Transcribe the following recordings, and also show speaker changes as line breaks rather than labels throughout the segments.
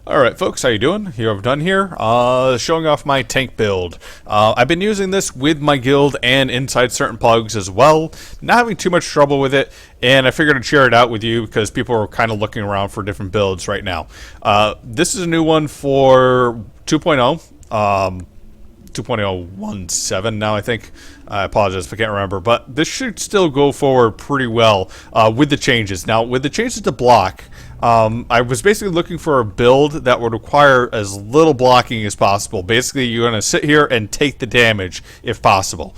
Alright folks, how you doing? Here I've done here, showing off my tank build. I've been using this with my guild and inside certain plugs as well, not having too much trouble with it, and I figured I'd share it out with you because people are kind of looking around for different builds right now. This is a new one for 2.0, 2.017 now I think. I apologize if I can't remember, but this should still go forward pretty well with the changes. Now, with the changes to block, I was basically looking for a build that would require as little blocking as possible. Basically, you're going to sit here and take the damage if possible.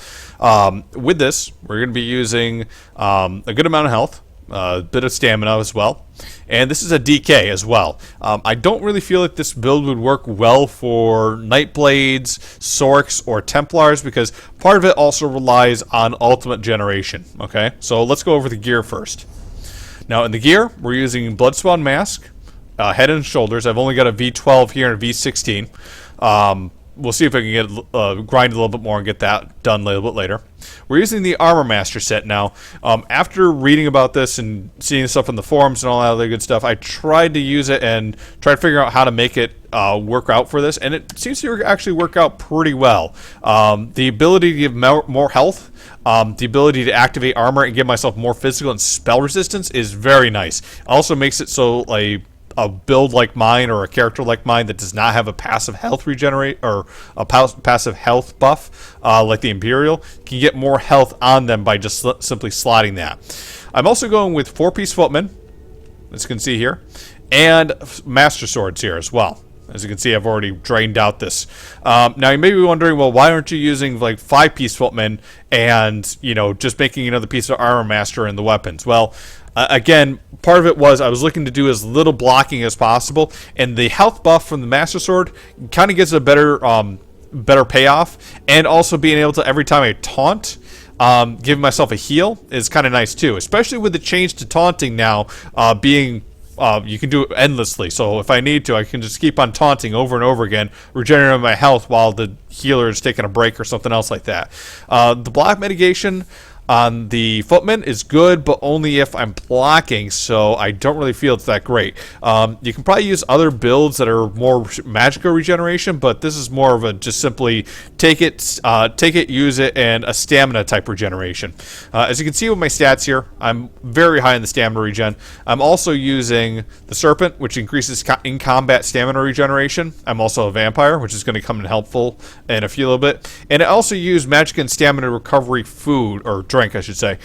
With this, we're going to be using a good amount of health, a bit of stamina as well, and this is a DK as well. I don't really feel like this build would work well for Nightblades, Sorks, or Templars because part of it also relies on ultimate generation. Okay, so let's go over the gear first. Now in the gear, we're using Bloodspawn Mask, Head and Shoulders. I've only got a V12 here and a V16. We'll see if I can get grind a little bit more and get that done a little bit later. We're using the Armor Master set now. After reading about this and seeing stuff in the forums and all that other good stuff, I tried to use it and try to figure out how to make it work out for this, and it seems to actually work out pretty well. The ability to give more health, the ability to activate armor and give myself more physical and spell resistance is very nice. Also makes it so a build like mine or a character like mine that does not have a passive health regenerate or a passive health buff like the Imperial can get more health on them by just simply slotting that. I'm also going with 4-piece footman, as you can see here, and master swords here as well. As you can see, I've already drained out this. Now you may be wondering, well, why aren't you using like 5-piece footman and, you know, just making another piece of armor master in the weapons? Well, again, part of it was I was looking to do as little blocking as possible, and the health buff from the master sword kind of gives a better payoff, and also being able to, every time I taunt, give myself a heal is kind of nice too, especially with the change to taunting now being you can do it endlessly. So if I need to, I can just keep on taunting over and over again, regenerating my health while the healer is taking a break or something else like that. The block mitigation on the footman is good, but only if I'm blocking, so I don't really feel it's that great. You can probably use other builds that are more magicka regeneration, but this is more of a just simply take it, use it, and a stamina type regeneration. As you can see with my stats here, I'm very high in the stamina regen. I'm also using the serpent, which increases in combat stamina regeneration. I'm also a vampire, which is going to come in helpful in a few little bit, and I also use magic and stamina recovery food, or drink I should say.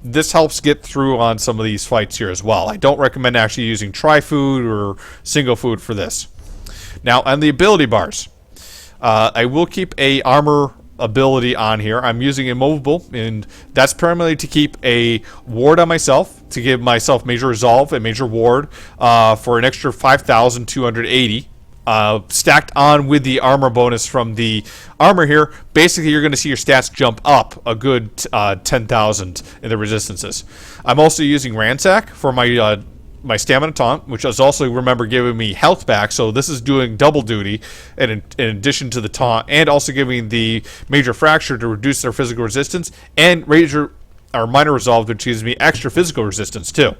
This helps get through on some of these fights here as well. I don't recommend actually using tri-food or single food for this. Now on the ability bars, I will keep a armor ability on here. I'm using Immovable, and that's primarily to keep a ward on myself, to give myself major resolve and major ward for an extra 5,280. Stacked on with the armor bonus from the armor here. Basically, you're going to see your stats jump up a good 10,000 in the resistances. I'm also using Ransack for my my stamina taunt, which is also, remember, giving me health back. So this is doing double duty in addition to the taunt, and also giving the major fracture to reduce their physical resistance, and major or minor resolve, which gives me extra physical resistance too.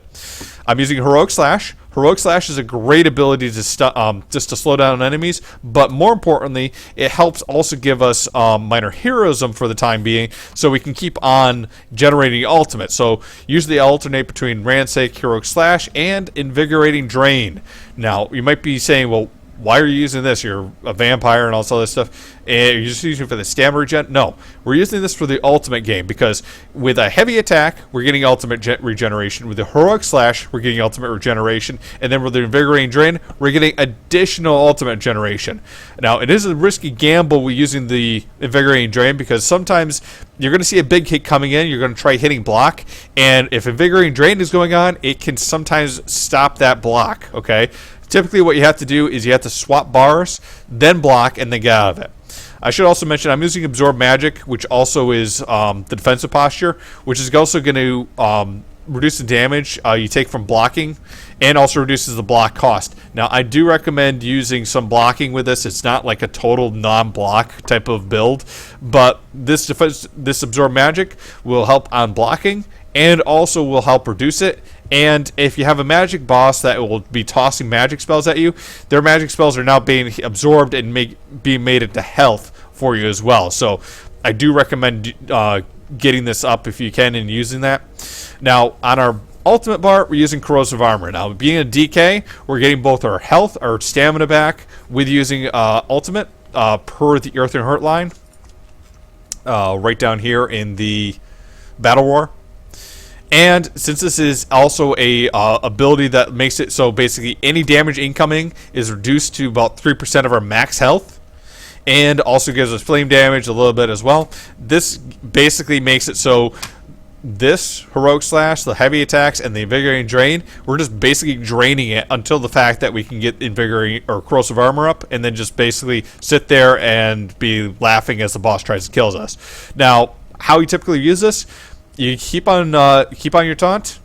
I'm using Heroic Slash. Heroic Slash is a great ability to just to slow down enemies, but more importantly, it helps also give us minor heroism for the time being, so we can keep on generating ultimate. So usually I alternate between Ransack, Heroic Slash, and Invigorating Drain. Now you might be saying, well, why are you using this? You're a vampire and all this other stuff. And you're just using it for the stamina regen? No, we're using this for the ultimate game, because with a heavy attack, we're getting ultimate regeneration. With the Heroic Slash, we're getting ultimate regeneration. And then with the Invigorating Drain, we're getting additional ultimate generation. Now, it is a risky gamble with using the Invigorating Drain, because sometimes you're going to see a big hit coming in. You're going to try hitting block. And if Invigorating Drain is going on, it can sometimes stop that block, okay? Typically what you have to do is you have to swap bars, then block, and then get out of it. I should also mention I'm using Absorb Magic, which also is the defensive posture, which is also going to reduce the damage you take from blocking, and also reduces the block cost. Now, I do recommend using some blocking with this. It's not like a total non-block type of build, but this Absorb Magic will help on blocking, and also will help reduce it, And if you have a magic boss that will be tossing magic spells at you, their magic spells are now being absorbed and being made into health for you as well. So I do recommend getting this up if you can and using that. Now, on our ultimate bar, we're using Corrosive Armor. Now, being a DK, we're getting both our health, our stamina back with using ultimate per the Earth and Hurt line. Right down here in the Battle Roar. And since this is also a ability that makes it so basically any damage incoming is reduced to about 3% of our max health, and also gives us flame damage a little bit as well, this basically makes it so this Heroic Slash, the heavy attacks, and the Invigorating Drain, we're just basically draining it until the fact that we can get Invigorating or Corrosive Armor up, and then just basically sit there and be laughing as the boss tries to kill us. Now, how you typically use this, you keep on your taunt,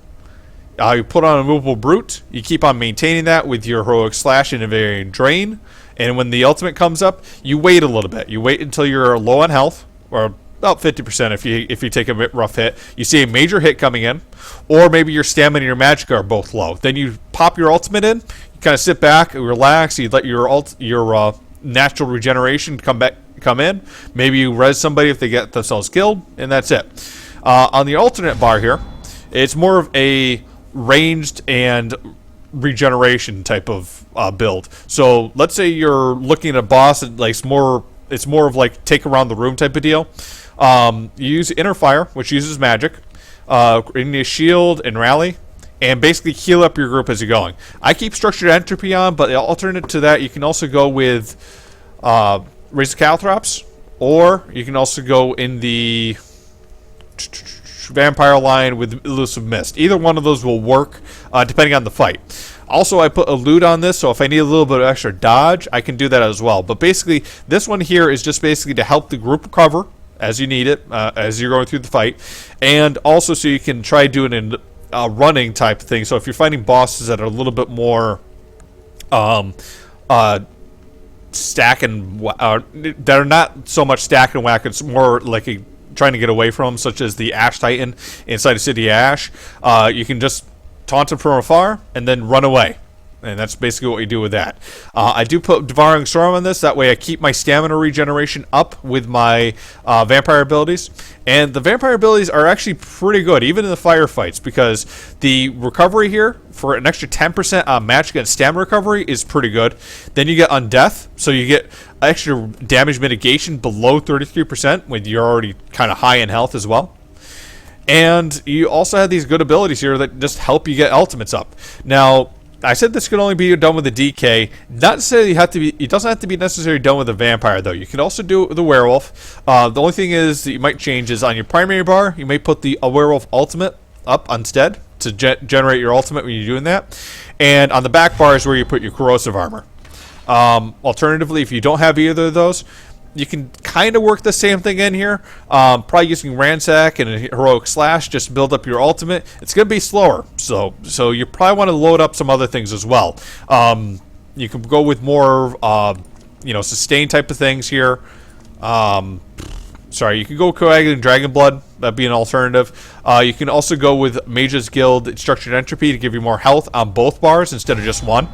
you put on Immovable Brute, you keep on maintaining that with your Heroic Slash and Invigorating Drain, and when the ultimate comes up, you wait a little bit. You wait until you're low on health, or about 50% if you take a rough hit. You see a major hit coming in, or maybe your stamina and your magicka are both low. Then you pop your ultimate in, you kind of sit back, relax, you let your natural regeneration come in. Maybe you res somebody if they get themselves killed, and that's it. On the alternate bar here, it's more of a ranged and regeneration type of build. So let's say you're looking at a boss and it's more of like take around the room type of deal. You use Inner Fire, which uses magic, Igneous Shield, and Rally, and basically heal up your group as you're going. I keep Structured Entropy on, but the alternate to that, you can also go with Raise the Caltrops, or you can also go in the Vampire line with Elusive Mist. Either one of those will work, depending on the fight. Also, I put Elude on this, so if I need a little bit of extra dodge, I can do that as well. But basically, this one here is just basically to help the group recover as you need it, as you're going through the fight, and also so you can try doing a running type of thing. So if you're fighting bosses that are a little bit more stack and that are not so much stack and whack, it's more like trying to get away from them, such as the Ash Titan inside of City Ash, you can just taunt him from afar and then run away. And that's basically what we do with that. I do put Devouring Swarm on this. That way I keep my stamina regeneration up with my vampire abilities. And the vampire abilities are actually pretty good, even in the firefights, because the recovery here for an extra 10% on magic and stamina recovery is pretty good. Then you get Undeath, so you get extra damage mitigation below 33% when you're already kind of high in health as well. And you also have these good abilities here that just help you get ultimates up. Now, I said this could only be done with a DK. Not necessarily it doesn't have to be necessarily done with a vampire, though. You can also do it with a werewolf. The only thing is that you might change is on your primary bar, you may put a werewolf ultimate up instead to generate your ultimate when you're doing that. And on the back bar is where you put your Corrosive Armor. Alternatively, if you don't have either of those, you can kind of work the same thing in here. Probably using Ransack and a Heroic Slash just to build up your ultimate. It's going to be slower, so you probably want to load up some other things as well. You can go with more, sustain type of things here. You can go Coagulating Dragon Blood. That'd be an alternative. You can also go with Mage's Guild Structured Entropy to give you more health on both bars instead of just one.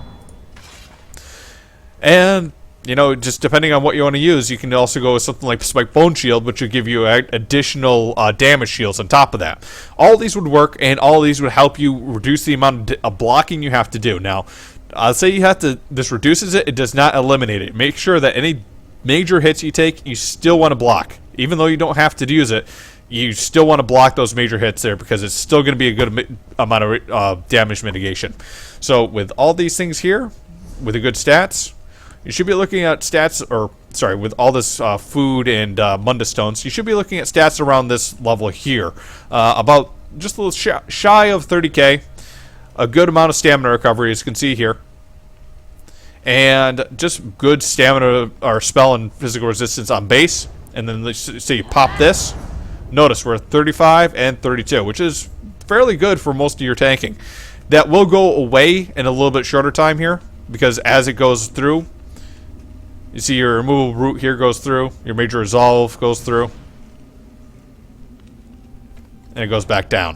And just depending on what you want to use, you can also go with something like Spike Bone Shield, which will give you additional damage shields on top of that. All these would work, and all these would help you reduce the amount of blocking you have to do. Now, I'll say this reduces it. It does not eliminate it. Make sure that any major hits you take, you still want to block. Even though you don't have to use it, you still want to block those major hits there because it's still going to be a good amount of damage mitigation. So with all these things here, with the good stats, you should be looking at stats, with all this food and Mundus Stones, you should be looking at stats around this level here. About just a little shy of 30k. A good amount of stamina recovery, as you can see here. And just good stamina or spell and physical resistance on base. And then let's say you pop this. Notice we're at 35 and 32, which is fairly good for most of your tanking. That will go away in a little bit shorter time here, because as it goes through, you see your Immovable Root here goes through, your Major Resolve goes through, and it goes back down.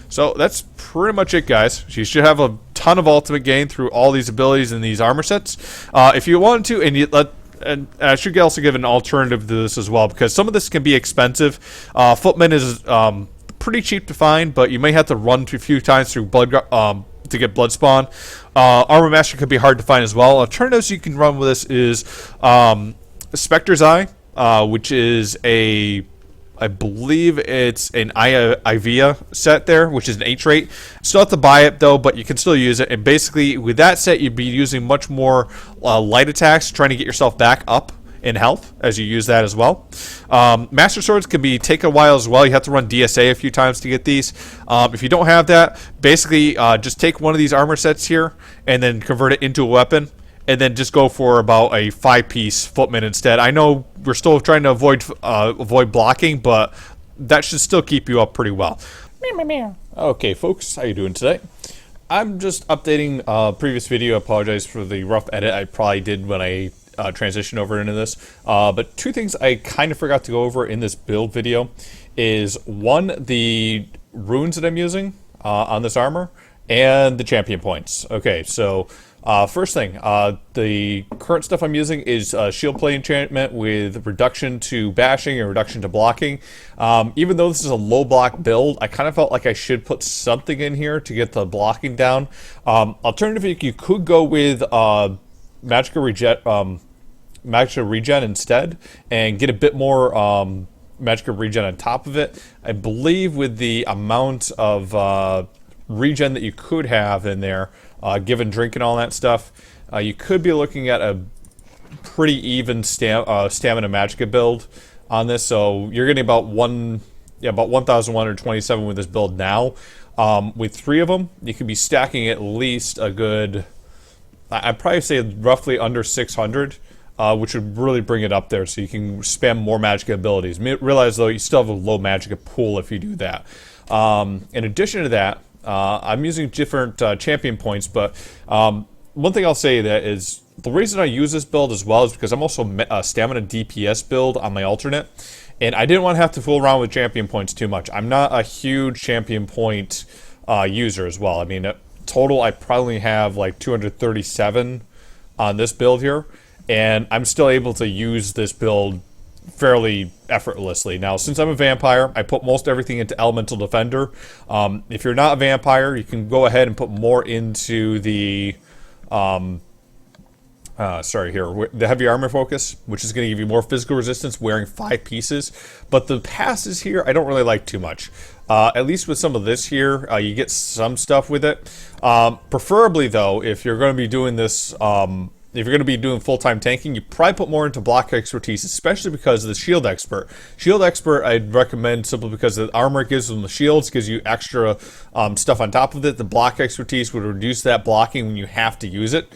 So that's pretty much it, guys. You should have a ton of ultimate gain through all these abilities and these armor sets. If you want to, and I should also give an alternative to this as well, because some of this can be expensive. Footman is pretty cheap to find, but you may have to run a few times through blood to get blood spawn. Armor master could be hard to find as well. Alternatives you can run with this is Spectre's Eye, which is I believe it's an Ivia set there, which is an H rate. Still have to buy it though, but you can still use it. And basically, with that set, you'd be using much more light attacks, trying to get yourself back up in health as you use that as well. Master Swords can take a while as well. You have to run DSA a few times to get these. If you don't have that, basically just take one of these armor sets here and then convert it into a weapon. And then just go for about a 5-piece footman instead. I know we're still trying to avoid blocking, but that should still keep you up pretty well. Okay, folks, how you doing today? I'm just updating a previous video. I apologize for the rough edit I probably did when I transitioned over into this. But two things I kind of forgot to go over in this build video is, one, the runes that I'm using on this armor, and the champion points. Okay, so first thing, the current stuff I'm using is shield plate enchantment with reduction to bashing and reduction to blocking. Even though this is a low block build, I kind of felt like I should put something in here to get the blocking down. Alternatively, you could go with magicka regen instead and get a bit more magicka regen on top of it. I believe with the amount of regen that you could have in there, given drink and all that stuff, you could be looking at a pretty even stamina magicka build on this. So you're getting about 1,127 with this build now. With 3 of them, you could be stacking at least a good, I'd probably say roughly under 600, which would really bring it up there, so you can spam more magicka abilities. Realize though, you still have a low magicka pool if you do that. In addition to that, I'm using different champion points, but one thing I'll say that is the reason I use this build as well is because I'm also a stamina DPS build on my alternate, and I didn't want to have to fool around with champion points too much. I'm not a huge champion point user as well. I mean, total I probably have like 237 on this build here, and I'm still able to use this build fairly effortlessly. Now, since I'm a vampire, I put most everything into Elemental Defender. If you're not a vampire, you can go ahead and put more into the the heavy armor focus, which is going to give you more physical resistance wearing 5 pieces. But the passes here, I don't really like too much. At least with some of this here, you get some stuff with it. Preferably, though, if you're going to be doing this, if you're going to be doing full-time tanking, you probably put more into block expertise, especially because of the shield expert. Shield expert I'd recommend simply because the armor gives them the shields, gives you extra stuff on top of it. The block expertise would reduce that blocking when you have to use it.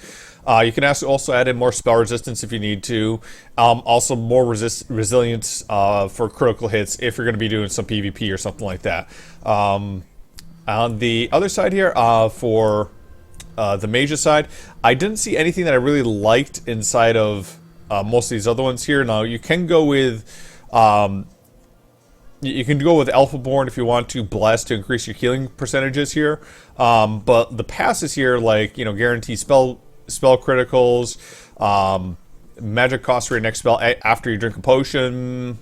You can also add in more spell resistance if you need to. Also more resilience for critical hits if you're going to be doing some PvP or something like that. On the other side here, for the mage's side, I didn't see anything that I really liked inside of most of these other ones here. Now you can go with Alpha Born if you want to, Bless, to increase your healing percentages here. But the passes here, like, you know, guarantee spell criticals, magic cost for your next spell after you drink a potion,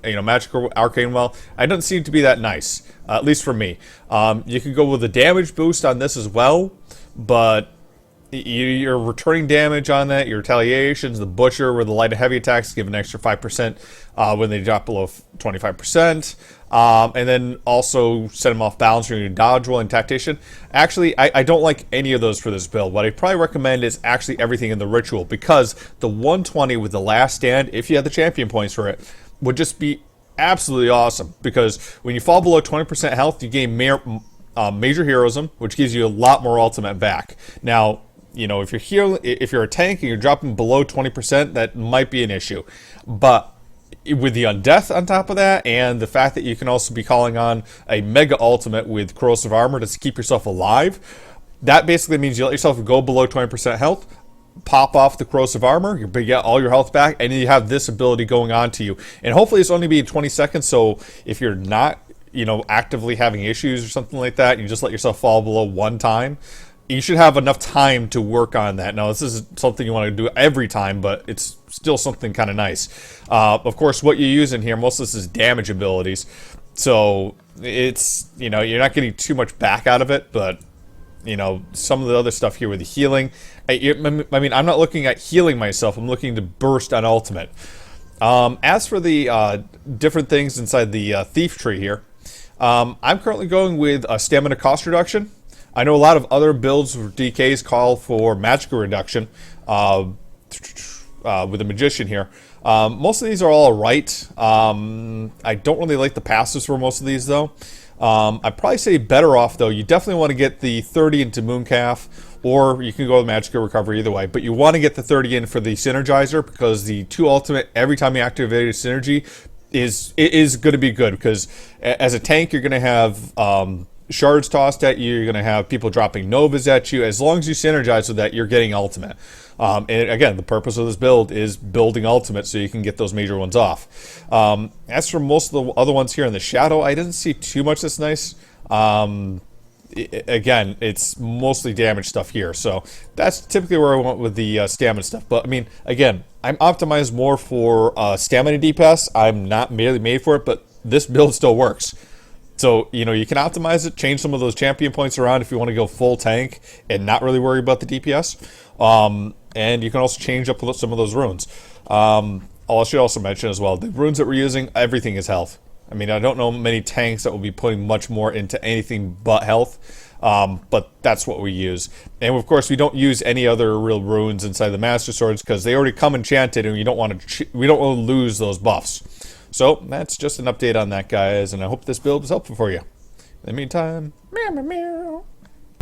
you know, magical arcane well, it doesn't seem to be that nice, at least for me. You can go with a damage boost on this as well, but you're returning damage on that. Your retaliations, the butcher with the light and heavy attacks give an extra 5% when they drop below 25%, and then also set them off balance during your dodge roll and tactician. Actually, I don't like any of those for this build. What I probably recommend is actually everything in the ritual, because the 120 with the last stand, if you had the champion points for it, would just be absolutely awesome, because when you fall below 20% health, you gain major heroism, which gives you a lot more ultimate back. Now, you know, if you're a tank and you're dropping below 20%, that might be an issue. But with the undeath on top of that, and the fact that you can also be calling on a mega ultimate with corrosive armor to keep yourself alive, that basically means you let yourself go below 20% health, pop off the corrosive armor, you get all your health back, and you have this ability going on to you. And hopefully it's only be 20 seconds, so if you're not you know, actively having issues or something like that, and you just let yourself fall below 1 time, you should have enough time to work on that. Now, this isn't something you want to do every time, but it's still something kind of nice. Of course, what you use in here, most of this is damage abilities. So it's, you know, you're not getting too much back out of it, but, you know, some of the other stuff here with the healing. I mean, I'm not looking at healing myself. I'm looking to burst on ultimate. As for the different things inside the thief tree here, I'm currently going with a stamina cost reduction. I know a lot of other builds for DKs call for magicka reduction with the magician here. Most of these are all right. I don't really like the passives for most of these though. I'd probably say better off though. You definitely want to get the 30 into Mooncalf, or you can go with magicka recovery either way. But you want to get the 30 in for the synergizer, because the 2 ultimate every time you activate a synergy is going to be good, because as a tank you're going to have shards tossed at you, you're going to have people dropping novas at you. As long as you synergize with that, you're getting ultimate. And again, the purpose of this build is building ultimate so you can get those major ones off. As for most of the other ones here in the shadow, I didn't see too much that's nice. Again, it's mostly damage stuff here, so that's typically where I went with the stamina stuff. But I mean, again, I'm optimized more for stamina DPS. I'm not merely made for it, but this build still works. So, you know, you can optimize it, change some of those champion points around if you want to go full tank and not really worry about the DPS. And you can also change up some of those runes. I should also mention as well, the runes that we're using, everything is health. I mean, I don't know many tanks that will be putting much more into anything but health, but that's what we use. And of course, we don't use any other real runes inside the Master Swords because they already come enchanted, and we don't want to lose those buffs. So that's just an update on that, guys, and I hope this build was helpful for you. In the meantime, meow, meow, meow.